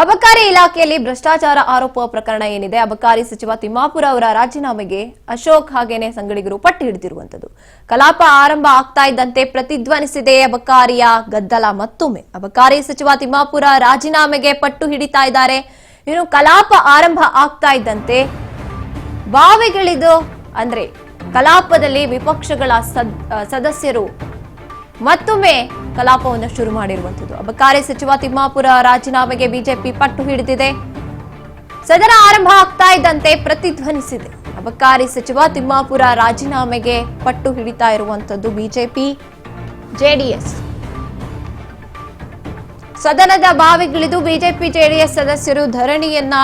ಅಬಕಾರಿ ಇಲಾಖೆಯಲ್ಲಿ ಭ್ರಷ್ಟಾಚಾರ ಆರೋಪ ಪ್ರಕರಣ ಏನಿದೆ, ಅಬಕಾರಿ ಸಚಿವ ತಿಮ್ಮಾಪುರ ಅವರ ರಾಜೀನಾಮೆಗೆ ಅಶೋಕ್ ಹಾಗೇನೆ ಸಂಗಡಿಗರು ಪಟ್ಟು ಹಿಡಿದಿರುವಂತದ್ದು. ಕಲಾಪ ಆರಂಭ ಆಗ್ತಾ ಇದ್ದಂತೆ ಪ್ರತಿಧ್ವನಿಸಿದೆ ಅಬಕಾರಿಯ ಗದ್ದಲ. ಮತ್ತೊಮ್ಮೆ ಅಬಕಾರಿ ಸಚಿವ ತಿಮ್ಮಾಪುರ ರಾಜೀನಾಮೆಗೆ ಪಟ್ಟು ಹಿಡಿತಾ ಇದ್ದಾರೆ. ಇನ್ನು ಕಲಾಪ ಆರಂಭ ಆಗ್ತಾ ಇದ್ದಂತೆ ಬಾವಿಗಿಳಿದು ಅಂದ್ರೆ ಕಲಾಪದಲ್ಲಿ ವಿಪಕ್ಷಗಳ ಸದಸ್ಯರು ಮತ್ತೊಮ್ಮೆ ಕಲಾಪವನ್ನು ಶುರು ಮಾಡಿರುವಂತದ್ದು. ಅಬಕಾರಿ ಸಚಿವ ತಿಮ್ಮಾಪುರ ರಾಜೀನಾಮೆಗೆ ಬಿಜೆಪಿ ಪಟ್ಟು ಹಿಡಿದಿದೆ. ಸದನ ಆರಂಭ ಆಗ್ತಾ ಇದ್ದಂತೆ ಪ್ರತಿಧ್ವನಿಸಿದೆ. ಅಬಕಾರಿ ಸಚಿವ ತಿಮ್ಮಾಪುರ ರಾಜೀನಾಮೆಗೆ ಪಟ್ಟು ಹಿಡಿತಾ ಇರುವಂತದ್ದು ಬಿಜೆಪಿ ಜೆಡಿಎಸ್. ಸದನದ ಬಾವಿಗಿಳಿದು ಬಿಜೆಪಿ ಜೆಡಿಎಸ್ ಸದಸ್ಯರು ಧರಣಿಯನ್ನ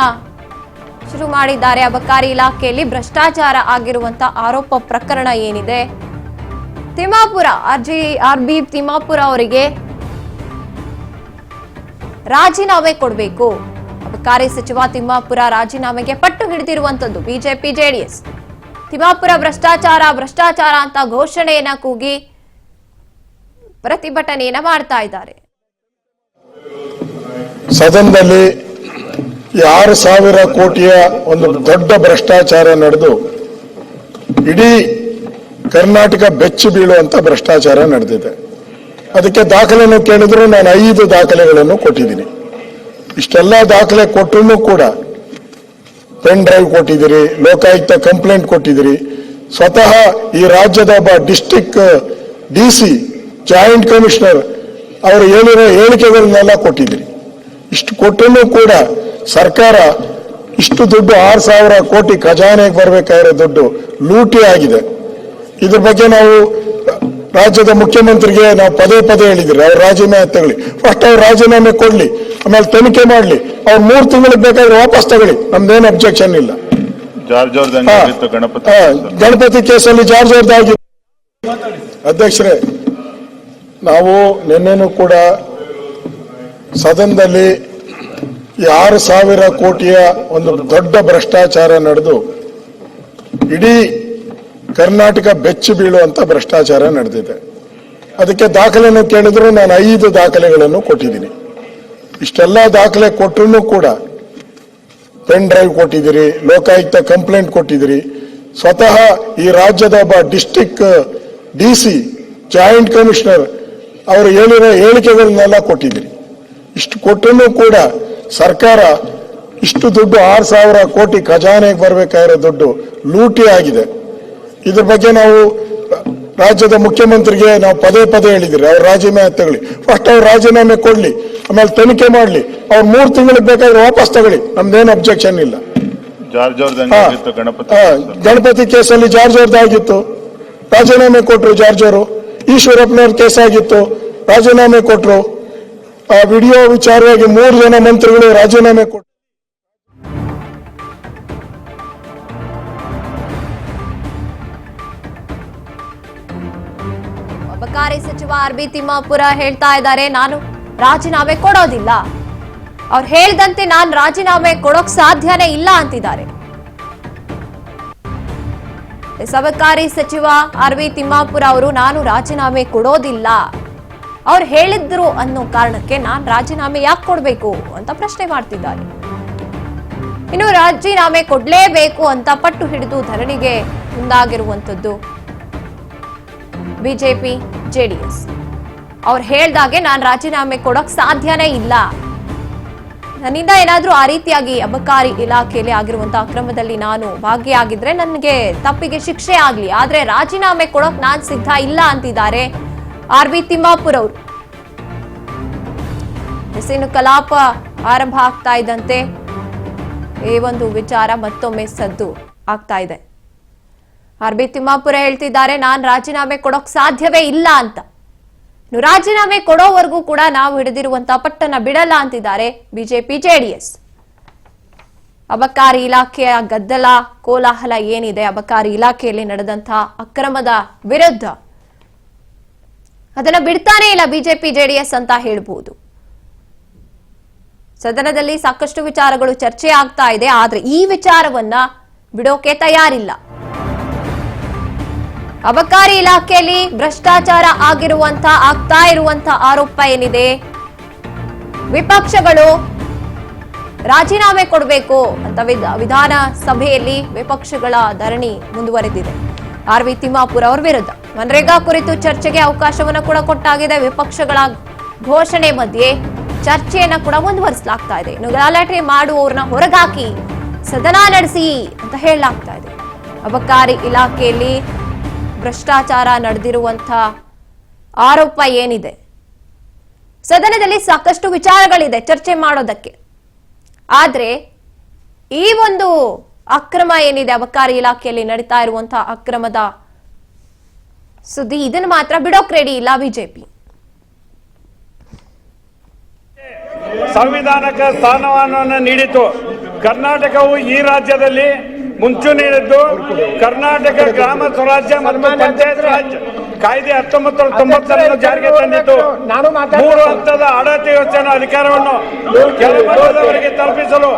ಶುರು ಮಾಡಿದ್ದಾರೆ. ಅಬಕಾರಿ ಇಲಾಖೆಯಲ್ಲಿ ಭ್ರಷ್ಟಾಚಾರ ಆಗಿರುವಂತ ಆರೋಪ ಪ್ರಕರಣ ಏನಿದೆ, ತಿಮ್ಮಾಪುರ ಆರ್ಬಿ ತಿಮ್ಮಾಪುರ ಅವರಿಗೆ ರಾಜೀನಾಮೆ ಕೊಡಬೇಕು. ಅಬಕಾರಿ ಸಚಿವ ತಿಮ್ಮಾಪುರ ರಾಜೀನಾಮೆಗೆ ಪಟ್ಟು ಹಿಡಿದಿರುವಂತದ್ದು ಬಿಜೆಪಿ ಜೆಡಿಎಸ್. ತಿಮ್ಮಾಪುರ ಭ್ರಷ್ಟಾಚಾರ ಅಂತ ಘೋಷಣೆಯನ್ನ ಕೂಗಿ ಪ್ರತಿಭಟನೆಯನ್ನ ಮಾಡ್ತಾ ಇದ್ದಾರೆ. ಸದನದಲ್ಲಿ 6,000 ಕೋಟಿಯ ಒಂದು ದೊಡ್ಡ ಭ್ರಷ್ಟಾಚಾರ ನಡೆದು ಇಡೀ ಕರ್ನಾಟಕ ಬೆಚ್ಚಿ ಬೀಳುವಂತ ಭ್ರಷ್ಟಾಚಾರ ನಡೆದಿದೆ. ಅದಕ್ಕೆ ದಾಖಲೆಯನ್ನು ಕೇಳಿದ್ರು ನಾನು 5 ದಾಖಲೆಗಳನ್ನು ಕೊಟ್ಟಿದ್ದೀನಿ. ಇಷ್ಟೆಲ್ಲ ದಾಖಲೆ ಕೊಟ್ಟರು ಕೂಡ ಪೆನ್ ಡ್ರೈವ್ ಕೊಟ್ಟಿದ್ದೀರಿ, ಲೋಕಾಯುಕ್ತ ಕಂಪ್ಲೇಂಟ್ ಕೊಟ್ಟಿದ್ದೀರಿ, ಸ್ವತಃ ಈ ರಾಜ್ಯದ ಒಬ್ಬ ಡಿಸ್ಟ್ರಿಕ್ಟ್ ಡಿಸಿ ಜಾಯಿಂಟ್ ಕಮಿಷನರ್ ಅವರು ಹೇಳಿರೋ ಹೇಳಿಕೆಗಳನ್ನೆಲ್ಲ ಕೊಟ್ಟಿದ್ದೀರಿ. ಇಷ್ಟು ಕೊಟ್ಟರು ಕೂಡ ಸರ್ಕಾರ ಇಷ್ಟು ದುಡ್ಡು 6,000 ಕೋಟಿ ಖಜಾನೆಗೆ ಬರಬೇಕಾಗಿರೋ ದುಡ್ಡು ಲೂಟಿ ಆಗಿದೆ. ಇದ್ರ ಬಗ್ಗೆ ನಾವು ರಾಜ್ಯದ ಮುಖ್ಯಮಂತ್ರಿಗೆ ನಾವು ಪದೇ ಹೇಳಿದಿರಿ, ಅವ್ರು ರಾಜೀನಾಮೆ ತಗೊಳ್ಳಿ, ಫಸ್ಟ್ ಅವ್ರು ರಾಜೀನಾಮೆ ಕೊಡ್ಲಿ, ಆಮೇಲೆ ತನಿಖೆ ಮಾಡ್ಲಿ, ಅವ್ರು 3 ತಿಂಗಳಿಗೆ ಬೇಕಾದ್ರೆ ವಾಪಸ್ ತಗೊಳ್ಳಿ, ನಮ್ದೇನು ಅಬ್ಜೆಕ್ಷನ್ ಇಲ್ಲ. ಗಣಪತಿ ಕೇಸಲ್ಲಿ ಜಾರ್ಜ್ ಅವ್ರದ್ದಾಗಿತ್ತು. ಅಧ್ಯಕ್ಷರೇ, ನಾವು ನಿನ್ನೆನೂ ಕೂಡ ಸದನದಲ್ಲಿ 6,000 ಕೋಟಿಯ ಒಂದು ದೊಡ್ಡ ಭ್ರಷ್ಟಾಚಾರ ನಡೆದು ಇಡೀ ಕರ್ನಾಟಕ ಬೆಚ್ಚಿ ಬೀಳುವಂತ ಭ್ರಷ್ಟಾಚಾರ ನಡೆದಿದೆ. ಅದಕ್ಕೆ ದಾಖಲೆಯನ್ನು ಕೇಳಿದ್ರು ನಾನು 5 ದಾಖಲೆಗಳನ್ನು ಕೊಟ್ಟಿದ್ದೀನಿ. ಇಷ್ಟೆಲ್ಲ ದಾಖಲೆ ಕೊಟ್ಟರು ಕೂಡ ಪೆನ್ ಡ್ರೈವ್ ಕೊಟ್ಟಿದ್ದೀರಿ, ಲೋಕಾಯುಕ್ತ ಕಂಪ್ಲೇಂಟ್ ಕೊಟ್ಟಿದ್ದೀರಿ, ಸ್ವತಃ ಈ ರಾಜ್ಯದ ಒಬ್ಬ ಡಿಸ್ಟ್ರಿಕ್ಟ್ ಡಿಸಿ ಜಾಯಿಂಟ್ ಕಮಿಷನರ್ ಅವರು ಹೇಳಿರೋ ಹೇಳಿಕೆಗಳನ್ನೆಲ್ಲ ಕೊಟ್ಟಿದ್ದೀರಿ. ಇಷ್ಟು ಕೊಟ್ಟರು ಕೂಡ ಸರ್ಕಾರ ಇಷ್ಟು ದುಡ್ಡು 6,000 ಕೋಟಿ ಖಜಾನೆಗೆ ಬರಬೇಕಾಗಿರೋ ದುಡ್ಡು ಲೂಟಿ ಆಗಿದೆ. ಇದ್ರ ಬಗ್ಗೆ ನಾವು ರಾಜ್ಯದ ಮುಖ್ಯಮಂತ್ರಿಗೆ ನಾವು ಪದೇ ಹೇಳಿದಿರಿ, ಅವ್ರು ರಾಜೀನಾಮೆ ತಗೊಳ್ಳಿ, ಫಸ್ಟ್ ಅವ್ರು ರಾಜೀನಾಮೆ ಕೊಡ್ಲಿ, ಆಮೇಲೆ ತನಿಖೆ ಮಾಡ್ಲಿ, ಅವ್ರು 3 ತಿಂಗಳಿಗೆ ಬೇಕಾದ್ರೆ ವಾಪಸ್ ತಗೊಳ್ಳಿ, ನಮ್ದೇನು ಅಬ್ಜೆಕ್ಷನ್ ಇಲ್ಲ. ಗಣಪತಿ ಕೇಸಲ್ಲಿ ಜಾರ್ಜ್ ಅವ್ರದ್ದಾಗಿತ್ತು, ರಾಜೀನಾಮೆ ಕೊಟ್ರು ಜಾರ್ಜ್ ಅವರು. ಈಶ್ವರಪ್ಪನವ್ರ ಕೇಸ್ ಆಗಿತ್ತು, ರಾಜೀನಾಮೆ ಕೊಟ್ರು. ಆ ವಿಡಿಯೋ ವಿಚಾರವಾಗಿ 3 ಜನ ಮಂತ್ರಿಗಳು ರಾಜೀನಾಮೆ ಕೊಟ್ಟರು. ಅಬಕಾರಿ ಸಚಿವ ಆರ್ಬಿ ತಿಮ್ಮಾಪುರ ಹೇಳ್ತಾ ಇದ್ದಾರೆ, ನಾನು ರಾಜೀನಾಮೆ ಕೊಡೋದಿಲ್ಲ. ಅವ್ರು ಹೇಳ್ದಂತೆ ನಾನು ರಾಜೀನಾಮೆ ಕೊಡೋಕ್ ಸಾಧ್ಯನೇ ಇಲ್ಲ ಅಂತಿದ್ದಾರೆ. ಅಬಕಾರಿ ಸಚಿವ ಆರ್ಬಿ ತಿಮ್ಮಾಪುರ ಅವರು ನಾನು ರಾಜೀನಾಮೆ ಕೊಡೋದಿಲ್ಲ, ಅವ್ರು ಹೇಳಿದ್ರು ಅನ್ನೋ ಕಾರಣಕ್ಕೆ ನಾನು ರಾಜೀನಾಮೆ ಯಾಕೆ ಕೊಡಬೇಕು ಅಂತ ಪ್ರಶ್ನೆ ಮಾಡ್ತಿದ್ದಾರೆ. ಇನ್ನು ರಾಜೀನಾಮೆ ಕೊಡ್ಲೇಬೇಕು ಅಂತ ಪಟ್ಟು ಹಿಡಿದು ಧರಣಿಗೆ ಮುಂದಾಗಿರುವಂತದ್ದು ಬಿಜೆಪಿ ಜೆಡಿಎಸ್. ಅವ್ರು ಹೇಳ್ದಾಗೆ ನಾನು ರಾಜೀನಾಮೆ ಕೊಡೋಕ್ ಸಾಧ್ಯನೇ ಇಲ್ಲ, ನನ್ನಿಂದ ಏನಾದ್ರೂ ಆ ರೀತಿಯಾಗಿ ಅಬಕಾರಿ ಇಲಾಖೆಯಲ್ಲಿ ಆಗಿರುವಂತಹ ಅಕ್ರಮದಲ್ಲಿ ನಾನು ಭಾಗಿಯಾಗಿದ್ರೆ ನನಗೆ ತಪ್ಪಿಗೆ ಶಿಕ್ಷೆ ಆಗ್ಲಿ, ಆದ್ರೆ ರಾಜೀನಾಮೆ ಕೊಡೋಕ್ ನಾನ್ ಸಿದ್ಧ ಇಲ್ಲ ಅಂತಿದ್ದಾರೆ ಆರ್ಬಿ ತಿಮ್ಮಾಪುರ ಅವರು. ಇನ್ನು ಕಲಾಪ ಆರಂಭ ಆಗ್ತಾ ಇದ್ದಂತೆ ಈ ಒಂದು ವಿಚಾರ ಮತ್ತೊಮ್ಮೆ ಸದ್ದು ಆಗ್ತಾ ಇದೆ. ಆರ್ಬಿ ತಿಮ್ಮಾಪುರ ಹೇಳ್ತಿದ್ದಾರೆ, ನಾನ್ ರಾಜೀನಾಮೆ ಕೊಡೋಕ್ ಸಾಧ್ಯವೇ ಇಲ್ಲ ಅಂತ. ರಾಜೀನಾಮೆ ಕೊಡೋವರೆಗೂ ಕೂಡ ನಾವು ಹಿಡಿದಿರುವಂತಹ ಪಟ್ಟನ್ನ ಬಿಡಲ್ಲ ಅಂತಿದ್ದಾರೆ ಬಿಜೆಪಿ ಜೆಡಿಎಸ್. ಅಬಕಾರಿ ಇಲಾಖೆಯ ಗದ್ದಲ ಕೋಲಾಹಲ ಏನಿದೆ, ಅಬಕಾರಿ ಇಲಾಖೆಯಲ್ಲಿ ನಡೆದಂತಹ ಅಕ್ರಮದ ವಿರುದ್ಧ ಅದನ್ನ ಬಿಡ್ತಾನೆ ಇಲ್ಲ ಬಿಜೆಪಿ ಜೆಡಿಎಸ್ ಅಂತ ಹೇಳ್ಬಹುದು. ಸದನದಲ್ಲಿ ಸಾಕಷ್ಟು ವಿಚಾರಗಳು ಚರ್ಚೆ ಆಗ್ತಾ ಇದೆ, ಆದ್ರೆ ಈ ವಿಚಾರವನ್ನ ಬಿಡೋಕೆ ತಯಾರಿಲ್ಲ. ಅಬಕಾರಿ ಇಲಾಖೆಯಲ್ಲಿ ಭ್ರಷ್ಟಾಚಾರ ಆಗ್ತಾ ಇರುವಂತ ಆರೋಪ ಏನಿದೆ, ವಿಪಕ್ಷಗಳು ರಾಜೀನಾಮೆ ಕೊಡಬೇಕು ಅಂತ ವಿಧಾನಸಭೆಯಲ್ಲಿ ವಿಪಕ್ಷಗಳ ಧರಣಿ ಮುಂದುವರೆದಿದೆ. ಆರ್.ವಿ. ತಿಮ್ಮಾಪುರ್ ಅವರ ವಿರುದ್ಧ ಮನ್ರೇಗಾ ಕುರಿತು ಚರ್ಚೆಗೆ ಅವಕಾಶವನ್ನು ಕೂಡ ಕೊಟ್ಟಾಗಿದೆ. ವಿಪಕ್ಷಗಳ ಘೋಷಣೆ ಮಧ್ಯೆ ಚರ್ಚೆಯನ್ನ ಕೂಡ ಮುಂದುವರಿಸಲಾಗ್ತಾ ಇದೆ. ಇನ್ನು ಗಲಾಟೆ ಮಾಡುವವರನ್ನ ಹೊರಗಾಕಿ ಸದನ ನಡೆಸಿ ಅಂತ ಹೇಳಲಾಗ್ತಾ ಇದೆ. ಅಬಕಾರಿ ಇಲಾಖೆಯಲ್ಲಿ ಭ್ರಷ್ಟಾಚಾರ ನಡೆದಿರುವಂತ ಆರೋಪ ಏನಿದೆ, ಸದನದಲ್ಲಿ ಸಾಕಷ್ಟು ವಿಚಾರಗಳಿದೆ ಚರ್ಚೆ ಮಾಡೋದಕ್ಕೆ. ಆದ್ರೆ ಈ ಒಂದು ಅಕ್ರಮ ಏನಿದೆ, ಅಬಕಾರಿ ಇಲಾಖೆಯಲ್ಲಿ ನಡೀತಾ ಇರುವಂತಹ ಅಕ್ರಮದ ಸುದ್ದಿ, ಇದನ್ನು ಮಾತ್ರ ಬಿಡೋಕ್ ರೆಡಿ ಇಲ್ಲ ಬಿಜೆಪಿ. ಸಂವಿಧಾನಕ್ಕೆ ಸ್ಥಾನಮಾನವನ್ನು ನೀಡಿತು. ಕರ್ನಾಟಕವು ಈ ರಾಜ್ಯದಲ್ಲಿ ಮುಂಚೂಣಿಯಲ್ಲಿದ್ದು ಕರ್ನಾಟಕ ಗ್ರಾಮ ಸ್ವರಾಜ್ಯ ಮತ್ತು ಪಂಚಾಯತ್ ರಾಜ್ ಕಾಯ್ದೆ 1990 ಜಾರಿಗೆ ತಂದಿತ್ತು. 3 ಹಂತದ ಆಡಳಿತ ವ್ಯವಸ್ಥೆಯ ಅಧಿಕಾರವನ್ನು ಕೆಳಮಟ್ಟದವರಿಗೆ ತಲುಪಿಸಲು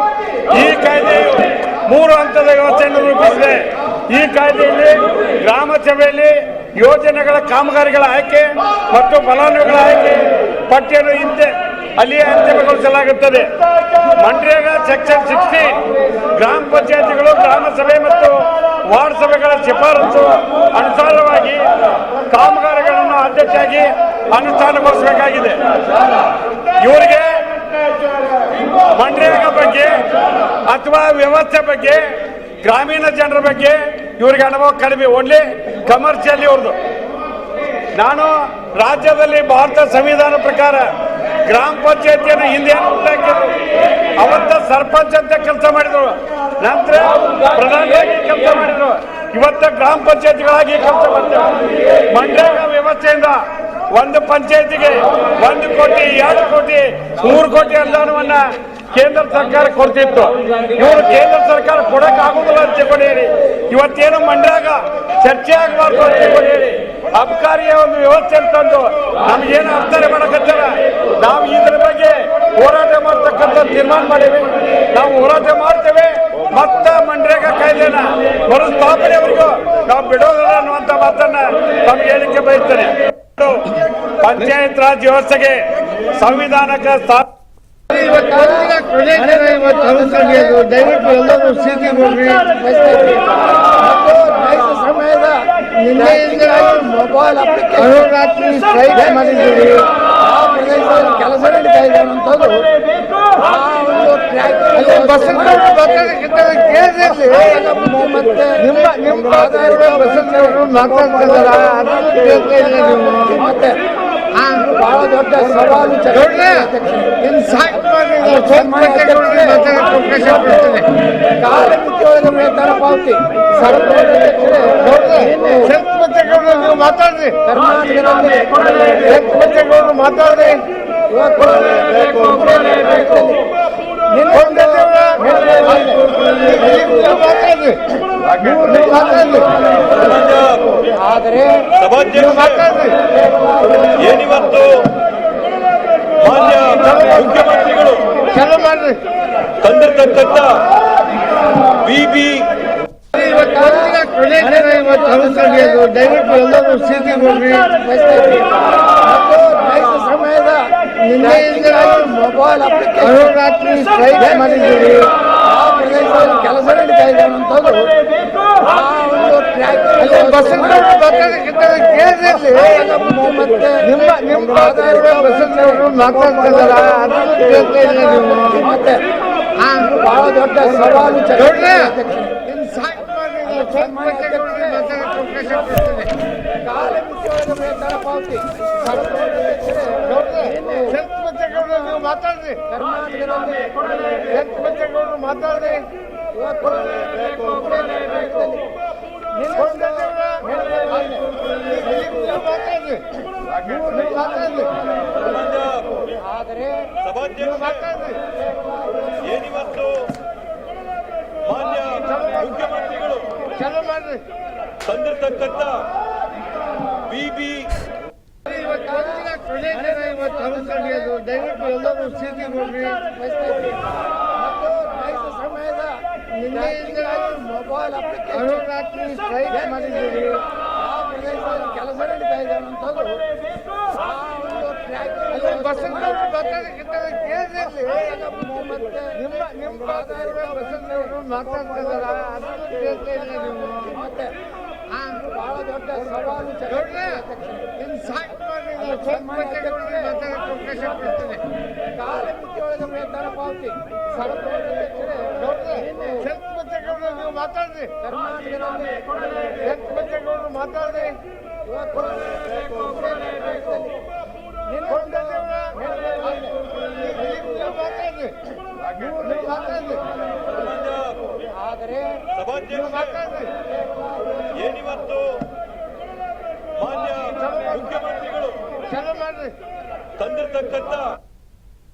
ಈ ಕಾಯ್ದೆಯು 3 ಹಂತದ ವ್ಯವಸ್ಥೆಯನ್ನು ರೂಪಿಸಿದೆ. ಈ ಕಾಯ್ದೆಯಲ್ಲಿ ಗ್ರಾಮ ಸಭೆಯಲ್ಲಿ ಯೋಜನೆಗಳ ಕಾಮಗಾರಿಗಳ ಆಯ್ಕೆ ಮತ್ತು ಫಲಾನುಭವಿಗಳ ಆಯ್ಕೆ ಪಟ್ಟಿಯನ್ನು ಅಲ್ಲಿ ಅಂತಿಮಗೊಳಿಸಲಾಗುತ್ತದೆ. ಮನ್ರೇಗಾ ಸೆಕ್ಷನ್ 60 ಗ್ರಾಮ ಪಂಚಾಯತಿಗಳು ಗ್ರಾಮ ಸಭೆ ಮತ್ತು ವಾರ್ಡ್ ಸಭೆಗಳ ಶಿಫಾರಸು ಅನುಸಾರವಾಗಿ ಕಾಮಗಾರಿಗಳನ್ನು ಆದ್ಯತೆಯಾಗಿ ಅನುಷ್ಠಾನಗೊಳಿಸಬೇಕಾಗಿದೆ. ಇವರಿಗೆ ಮನ್ರೇಗಾ ಬಗ್ಗೆ ಅಥವಾ ವ್ಯವಸ್ಥೆ ಬಗ್ಗೆ, ಗ್ರಾಮೀಣ ಜನರ ಬಗ್ಗೆ ಇವರಿಗೆ ಅನುಭವ ಕಡಿಮೆ. ಓನ್ಲಿ ಕಮರ್ಷಿಯಲ್ ಇವ್ರದ್ದು. ನಾನು ರಾಜ್ಯದಲ್ಲಿ ಭಾರತ ಸಂವಿಧಾನ ಪ್ರಕಾರ ಗ್ರಾಮ ಪಂಚಾಯತಿಯನ್ನು ಹಿಂದೆ ಹಾಕಿದ್ರು. ಅವತ್ತ ಸರ್ಪಂಚ್ ಅಂತ ಕೆಲಸ ಮಾಡಿದ್ರು, ನಂತರ ಪ್ರಧಾನವಾಗಿ ಕೆಲಸ ಮಾಡಿದ್ರು. ಇವತ್ತ ಗ್ರಾಮ ಪಂಚಾಯತಿಗಳಾಗಿ ಕೆಲಸ ಮಾಡ್ತೇವೆ. ಮನ್ರೇಗಾ ವ್ಯವಸ್ಥೆಯಿಂದ ಒಂದು ಪಂಚಾಯತಿಗೆ 1 ಕೋಟಿ, 2 ಕೋಟಿ, 3 ಕೋಟಿ ಅನುದಾನವನ್ನ ಕೇಂದ್ರ ಸರ್ಕಾರ ಕೊಡ್ತಿತ್ತು. ಇವರು ಕೇಂದ್ರ ಸರ್ಕಾರ ಕೊಡಕ್ ಆಗುದಿಲ್ಲ ಅಂತ ಹೇಳಿ ಇವತ್ತೇನು ಮನ್ರೇಗಾ ಚರ್ಚೆ ಆಗಬಾರ್ದು ಅಂತ ಹೇಳಿ ಅಬಕಾರಿಯ ಒಂದು ವ್ಯವಸ್ಥೆ ತಂದು ನಮಗೇನು ಅರ್ಥನೆ ಮಾಡಕತ್ತಾರ. ನಾವು ಇದ್ರ ಬಗ್ಗೆ ಹೋರಾಟ ಮಾಡ್ತಕ್ಕಂಥ ತೀರ್ಮಾನ ಮಾಡೇವೆ. ನಾವು ಹೋರಾಟ ಮಾಡ್ತೇವೆ. ಮತ್ತ ಮನ್ರೇಗಾ ಕಾಯ್ದೆನ ಮರುಸ್ಥಾಪನೆವರೆಗೂ ನಾವು ಬಿಡೋದಿಲ್ಲ ಅನ್ನುವಂತ ಮಾತನ್ನ ತಮ್ಗೆ ಹೇಳಿಕೆ ಬಯಸ್ತೇನೆ. ಪಂಚಾಯತ್ ರಾಜ್ ವ್ಯವಸ್ಥೆಗೆ ಸಂವಿಧಾನಕ್ಕೆ ದಯವಿಟ್ಟು ಎಲ್ಲರೂ ಸ್ಥಿತಿ ಕೊಡ್ರಿ. ಸಮಯದ ಮೊಬೈಲ್ ಅಹೋರಾತ್ರಿ ಸ್ಟ್ರೈಕ್ ಮಾಡಿದ್ದೀವಿ. ಆ ಪ್ರದೇಶದಲ್ಲಿ ಕೆಲಸ ನಡೀತಾ ಇದೆ ಅನ್ನೋದು ನಿಮ್ಮ ಮತ್ತೆ ಬಹಳ ದೊಡ್ಡ ಸವಾಲು ಕಾಲಮಿತಿಯೊಳಗೆ ವೇತನ ಪಾವತಿ ಮಾತಾಡ್ರಿ. ಕರ್ನಾಟಕದಲ್ಲಿ ಮಾತಾಡ್ರಿ. ಆದರೆ ಏನಿವತ್ತು ಮಾನ್ಯ ಮುಖ್ಯಮಂತ್ರಿಗಳು ತಂದಿರ್ತಕ್ಕಂಥ ಬಿಬಿ ದಯವಿಟ್ಟು ಎಲ್ಲರೂ ಸ್ಥಿತಿ ಕೊಡ್ರಿ. ಸಮಯದ ಮೊಬೈಲ್ ಅಹೋರಾತ್ರಿ ಸ್ಟ್ರೈಕ್ ಮಾಡಿದ್ದೀವಿ. ಆ ಪ್ರದೇಶದಲ್ಲಿ ಕೆಲಸ ನಡೀತಾ ಇದೆ ಅನ್ನೋದು ನಿಮ್ಮ ಮತ್ತೆ ಬಹಳ ದೊಡ್ಡ ಸವಾಲು ಕಾಲಮಿತಿಯೊಳಗೆ ವೇತನ ಪಾವತಿ ಮಾತಾಡ್ರಿ. ಕರ್ನಾಟಕದಲ್ಲಿ ಮಾತಾಡ್ರಿ. ಆದರೆ ಏನಿವತ್ತು ಮಾನ್ಯ ಮುಖ್ಯಮಂತ್ರಿಗಳು ತಂದಿರ್ತಕ್ಕಂಥ ಬಿಬಿ ದಯವಿಟ್ಟು ಎಲ್ಲರೂ ಸ್ಥಿತಿ ಕೊಡ್ರಿ. ಸಮಯದ ಮೊಬೈಲ್ ಅಹೋರಾತ್ರಿ ಸ್ಟ್ರೈಕ್ ಮಾಡಿದ್ದೀವಿ. ಆ ಪ್ರದೇಶದಲ್ಲಿ ಕೆಲಸ ನಡೀತಾ ಇದೆ ಅನ್ನೋದು ಬಸವನಗೌಡರು ಮಾತಾಡಕ್ಕಿಂತ ಕೇಳಿರ್ಲಿ ನಿಮ್ಮ ಬಸವನಗೌಡರು ಮಾತಾಡ್ತಿದಾರ ಅದನ್ನು ಕೇಳ್ತಾ ಇಲ್ಲ ನೀವು ಮತ್ತೆ ಬಹಳ ದೊಡ್ಡ ಸವಾಲು ಇನ್ನು ಸಾಕು ಮಾಡಿ ಸ್ವಲ್ಪ ಮಾತಾಡಕ್ಕೆ ಅವಕಾಶ ಕೊಡ್ತೇನೆ ಕಾಲಮಿತಿಯೊಳಗೆ ವೇತನ ಪಾವತಿ ಶಂಕರಬಚ್ಚೇಗೌಡರು ನೀವು ಮಾತಾಡ್ರಿ ಕರ್ನಾಟಕದಲ್ಲಿ ಶಂಕರಬಚ್ಚೇಗೌಡರು ಮಾತಾಡ್ರಿ ಆದರೆ ಏನಿವತ್ತು ಮಾನ್ಯ ಮುಖ್ಯಮಂತ್ರಿಗಳು ಚಲೋ ಮಾಡ್ರಿ ತಂದಿರತಕ್ಕಂತ